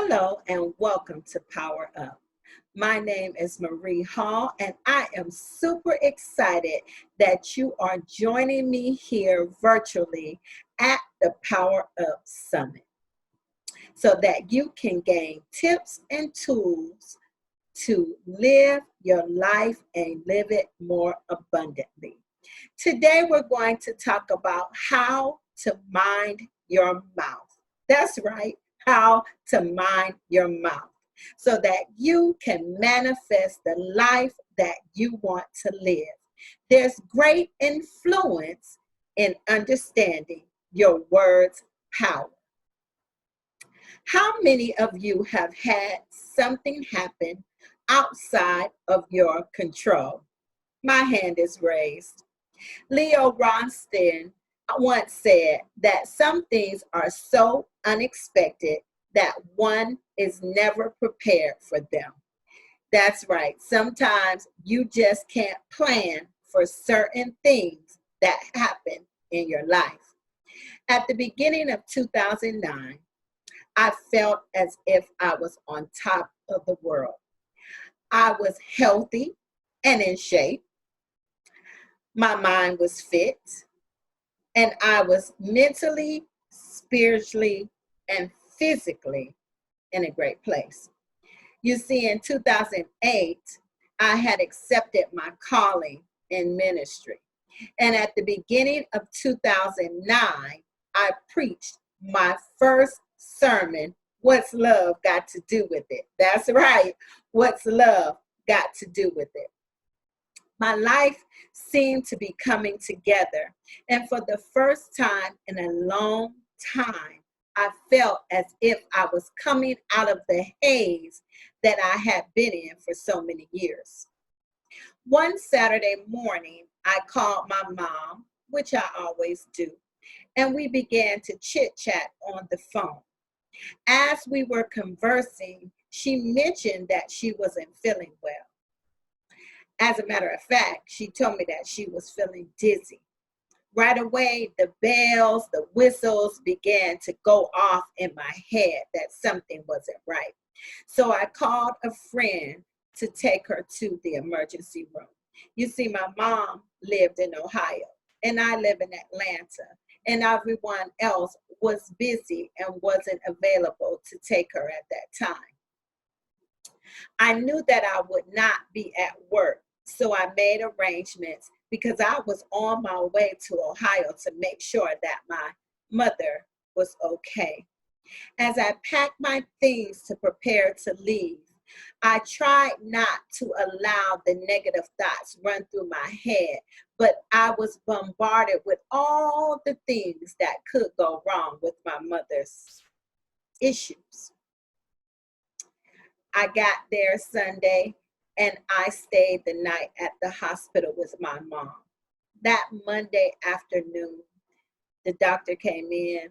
Hello and welcome to Power Up. My name is Marie Hall and I am super excited that you are joining me here virtually at the Power Up Summit so that you can gain tips and tools to live your life and live it more abundantly. Today we're going to talk about how to mind your mouth. That's right, how to mind your mouth so that you can manifest the life that you want to live. There's great influence in understanding your words' power. How many of you have had something happen outside of your control? My hand is raised. Leo Ronstein once said that some things are so unexpected that one is never prepared for them. That's right. Sometimes you just can't plan for certain things that happen in your life. At the beginning of 2009, I felt as if I was on top of the world. I was healthy and in shape. My mind was fit, and I was mentally, spiritually, and physically in a great place. You see, in 2008, I had accepted my calling in ministry. And at the beginning of 2009, I preached my first sermon, What's Love Got to Do with It? That's right. What's love got to do with it? My life seemed to be coming together. And for the first time in a long time, I felt as if I was coming out of the haze that I had been in for so many years. One Saturday morning, I called my mom, which I always do, and we began to chit-chat on the phone. As we were conversing, she mentioned that she wasn't feeling well. As a matter of fact, she told me that she was feeling dizzy. Right away, the bells, the whistles began to go off in my head that something wasn't right. So I called a friend to take her to the emergency room. You see, my mom lived in Ohio and I live in Atlanta, and everyone else was busy and wasn't available to take her at that time. I knew that I would not be at work, so I made arrangements because I was on my way to Ohio to make sure that my mother was okay. As I packed my things to prepare to leave, I tried not to allow the negative thoughts run through my head, but I was bombarded with all the things that could go wrong with my mother's issues. I got there Sunday and I stayed the night at the hospital with my mom. That Monday afternoon, the doctor came in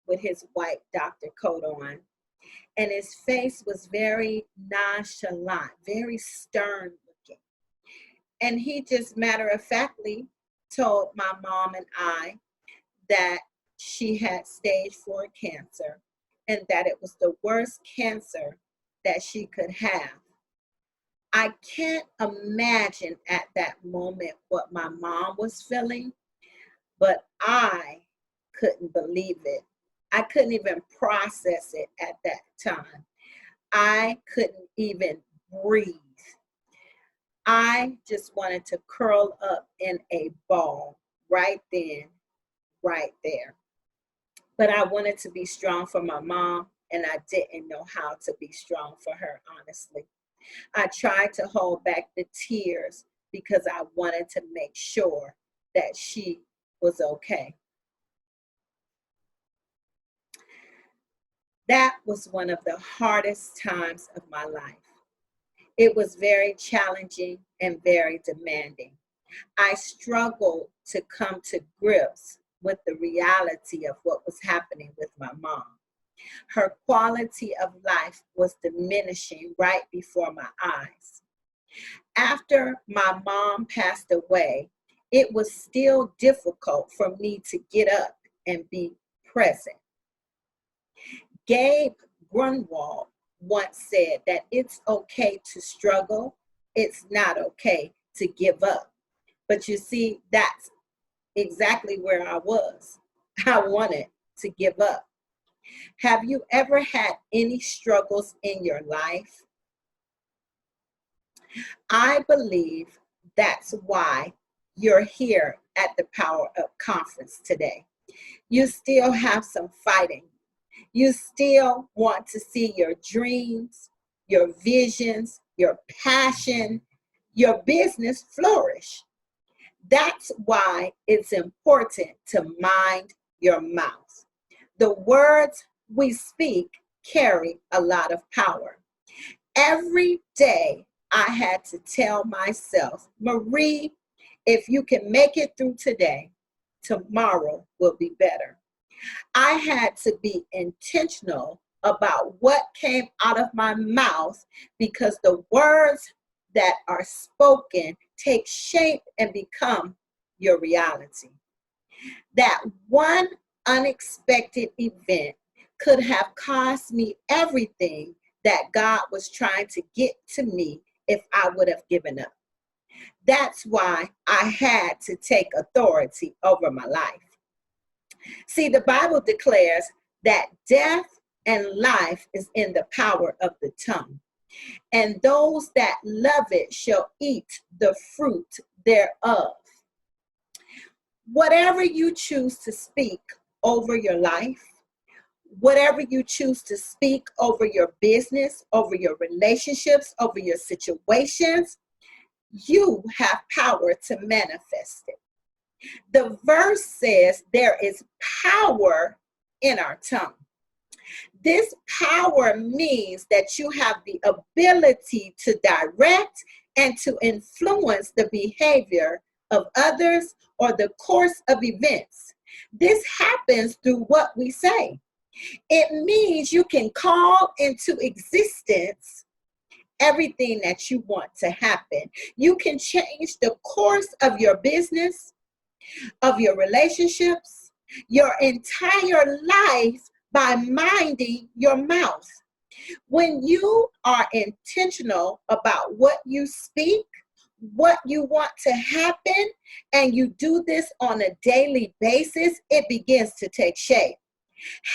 with his white doctor coat on, and his face was very nonchalant, very stern looking. And he just matter of factly told my mom and I that she had stage 4 cancer and that it was the worst cancer that she could have. I can't imagine at that moment what my mom was feeling, but I couldn't believe it. I couldn't even process it at that time. I couldn't even breathe. I just wanted to curl up in a ball right then, right there. But I wanted to be strong for my mom, and I didn't know how to be strong for her, honestly. I tried to hold back the tears because I wanted to make sure that she was okay. That was one of the hardest times of my life. It was very challenging and very demanding. I struggled to come to grips with the reality of what was happening with my mom. Her quality of life was diminishing right before my eyes. After my mom passed away, it was still difficult for me to get up and be present. Gabe Grunwald once said that it's okay to struggle. It's not okay to give up. But you see, that's exactly where I was. I wanted to give up. Have you ever had any struggles in your life? I believe that's why you're here at the Power Up Conference today. You still have some fighting. You still want to see your dreams, your visions, your passion, your business flourish. That's why it's important to mind your mouth. The words we speak carry a lot of power. Every day I had to tell myself, Marie, if you can make it through today, tomorrow will be better. I had to be intentional about what came out of my mouth because the words that are spoken take shape and become your reality. That one unexpected event could have cost me everything that God was trying to get to me if I would have given up. That's why I had to take authority over my life. See, the Bible declares that death and life is in the power of the tongue, and those that love it shall eat the fruit thereof. Whatever you choose to speak over your life, whatever you choose to speak over your business, over your relationships, over your situations, you have power to manifest it. The verse says there is power in our tongue. This power means that you have the ability to direct and to influence the behavior of others or the course of events. This happens through what we say. It means you can call into existence everything that you want to happen. You can change the course of your business, of your relationships, your entire life by minding your mouth. When you are intentional about what you speak, what you want to happen, and you do this on a daily basis, it begins to take shape.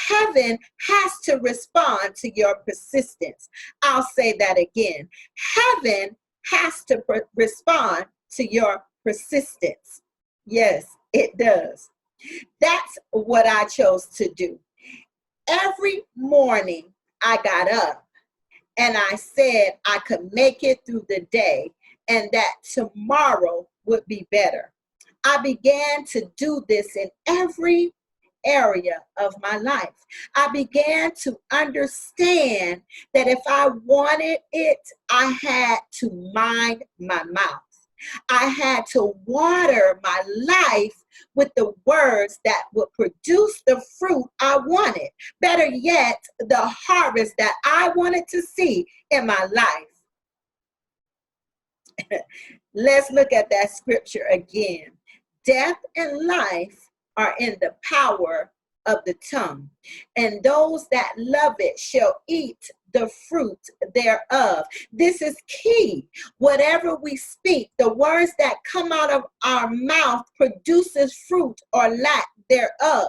Heaven has to respond to your persistence. I'll say that again. Heaven has to respond to your persistence. Yes, it does. That's what I chose to do. Every morning I got up and I said I could make it through the day and that tomorrow would be better. I began to do this in every area of my life. I began to understand that if I wanted it, I had to mind my mouth. I had to water my life with the words that would produce the fruit I wanted. Better yet, the harvest that I wanted to see in my life. Let's look at that scripture again. Death and life are in the power of the tongue, and those that love it shall eat the fruit thereof. This is key. Whatever we speak, the words that come out of our mouth produces fruit or lack thereof.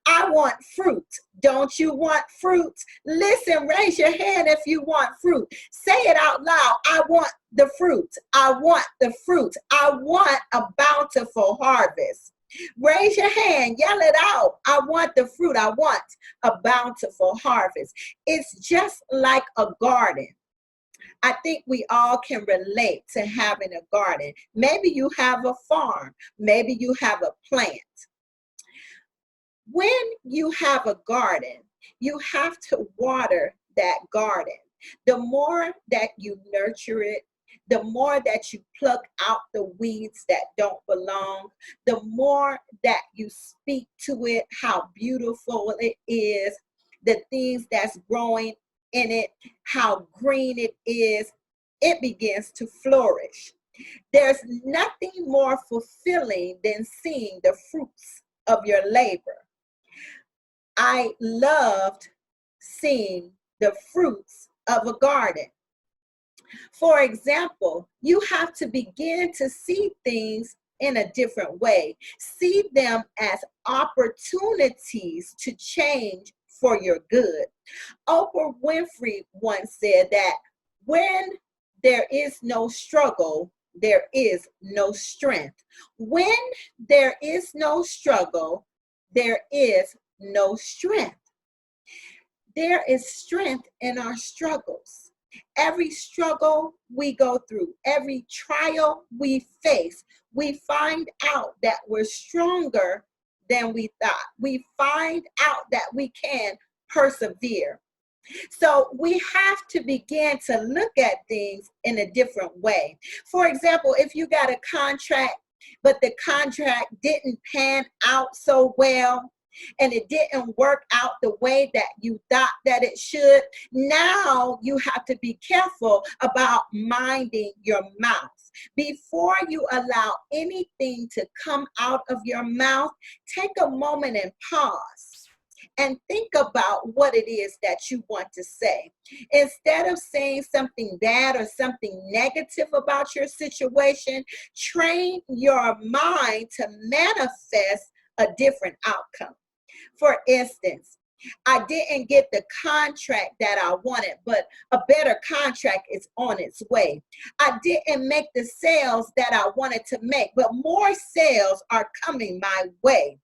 I want fruit. Don't you want fruit? Listen, raise your hand if you want fruit. Say it out loud. I want the fruit. I want the fruit. I want a bountiful harvest. Raise your hand, yell it out. I want the fruit. I want a bountiful harvest. It's just like a garden. I think we all can relate to having a garden. Maybe you have a farm. Maybe you have a plant. When you have a garden, you have to water that garden. The more that you nurture it, the more that you pluck out the weeds that don't belong, the more that you speak to it, how beautiful it is, the things that's growing in it, how green it is, it begins to flourish. There's nothing more fulfilling than seeing the fruits of your labor. I loved seeing the fruits of a garden. For example, you have to begin to see things in a different way. See them as opportunities to change for your good. Oprah Winfrey once said that when there is no struggle, there is no strength. When there is no struggle, there is no strength. There is strength in our struggles. Every struggle we go through, every trial we face, we find out that we're stronger than we thought. We find out that we can persevere. So we have to begin to look at things in a different way. For example, if you got a contract, but the contract didn't pan out so well, and it didn't work out the way that you thought that it should, now you have to be careful about minding your mouth. Before you allow anything to come out of your mouth, take a moment and pause and think about what it is that you want to say. Instead of saying something bad or something negative about your situation, train your mind to manifest a different outcome. For instance, I didn't get the contract that I wanted, but a better contract is on its way. I didn't make the sales that I wanted to make, but more sales are coming my way.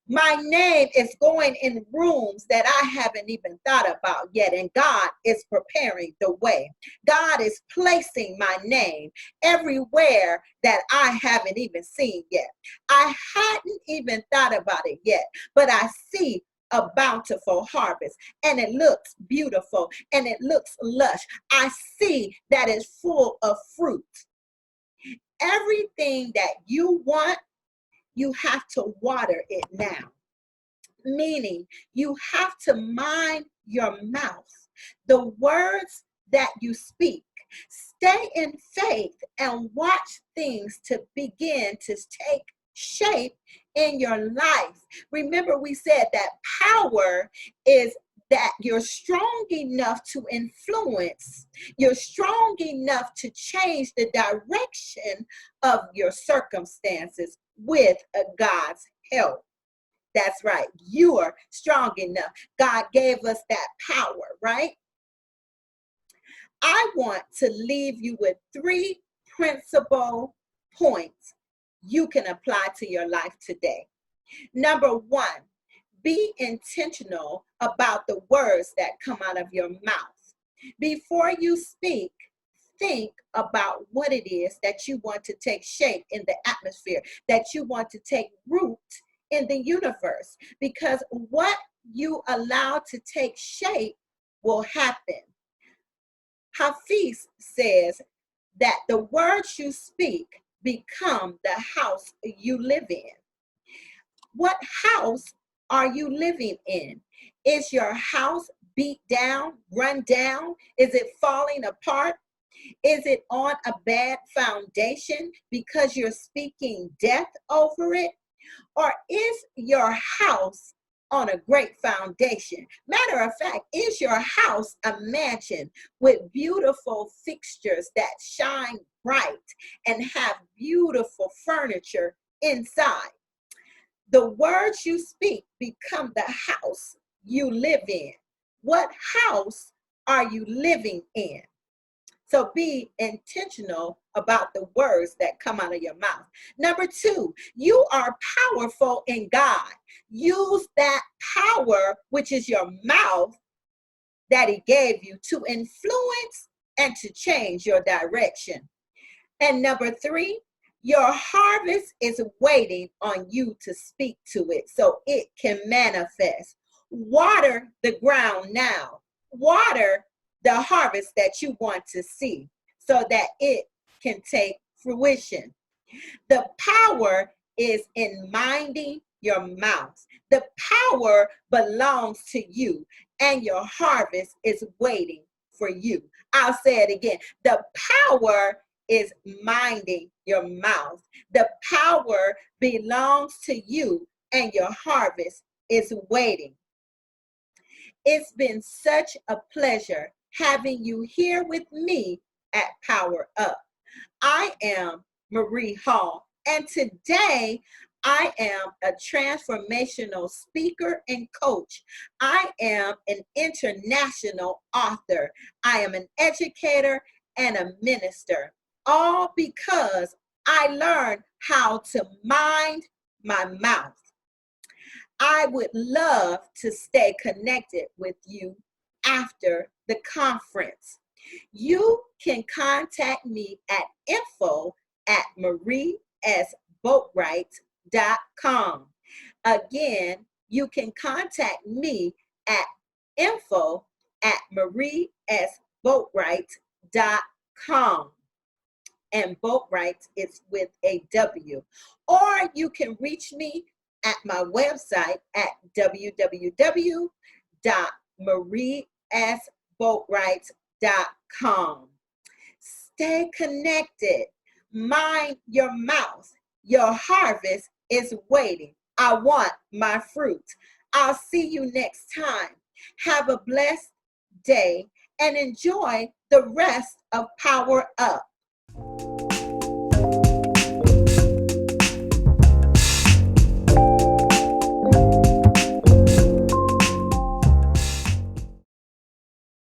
My name is going in rooms that I haven't even thought about yet, and God is preparing the way. God is placing my name everywhere that I haven't even seen yet. I hadn't even thought about it yet, but I see a bountiful harvest, and it looks beautiful and it looks lush. I see that it's full of fruit. Everything that you want, you have to water it now. Meaning, you have to mind your mouth, the words that you speak. Stay in faith and watch things to begin to take shape in your life. Remember, we said that power is that you're strong enough to influence, you're strong enough to change the direction of your circumstances with God's help. That's right. You are strong enough. God gave us that power, right? I want to leave you with 3 principal points you can apply to your life today. Number 1, be intentional about the words that come out of your mouth. Before you speak, think about what it is that you want to take shape in the atmosphere, that you want to take root in the universe, because what you allow to take shape will happen. Hafiz says that the words you speak become the house you live in. What house are you living in? Is your house beat down, run down? Is it falling apart? Is it on a bad foundation because you're speaking death over it? Or is your house on a great foundation? Matter of fact, is your house a mansion with beautiful fixtures that shine bright and have beautiful furniture inside? The words you speak become the house you live in. What house are you living in? So be intentional about the words that come out of your mouth. Number 2, you are powerful in God. Use that power, which is your mouth, that He gave you to influence and to change your direction. And number 3, your harvest is waiting on you to speak to it so it can manifest. Water the ground now. Water the harvest that you want to see so that it can take fruition. The power is in minding your mouth. The power belongs to you, and your harvest is waiting for you. I'll say it again. The power is minding your mouth. The power belongs to you, and your harvest is waiting. It's been such a pleasure having you here with me at Power Up. I am Marie Hall, and today I am a transformational speaker and coach. I am an international author. I am an educator and a minister, all because I learned how to mind my mouth. I would love to stay connected with you after the conference. You can contact me at info@mariesboatwright.com. Again, you can contact me at info@mariesboatwright.com. And Boatwright is with a W. Or you can reach me at my website at www.mariesboatwright.com. Stay connected. Mind your mouth. Your harvest is waiting. I want my fruit. I'll see you next time. Have a blessed day and enjoy the rest of Power Up.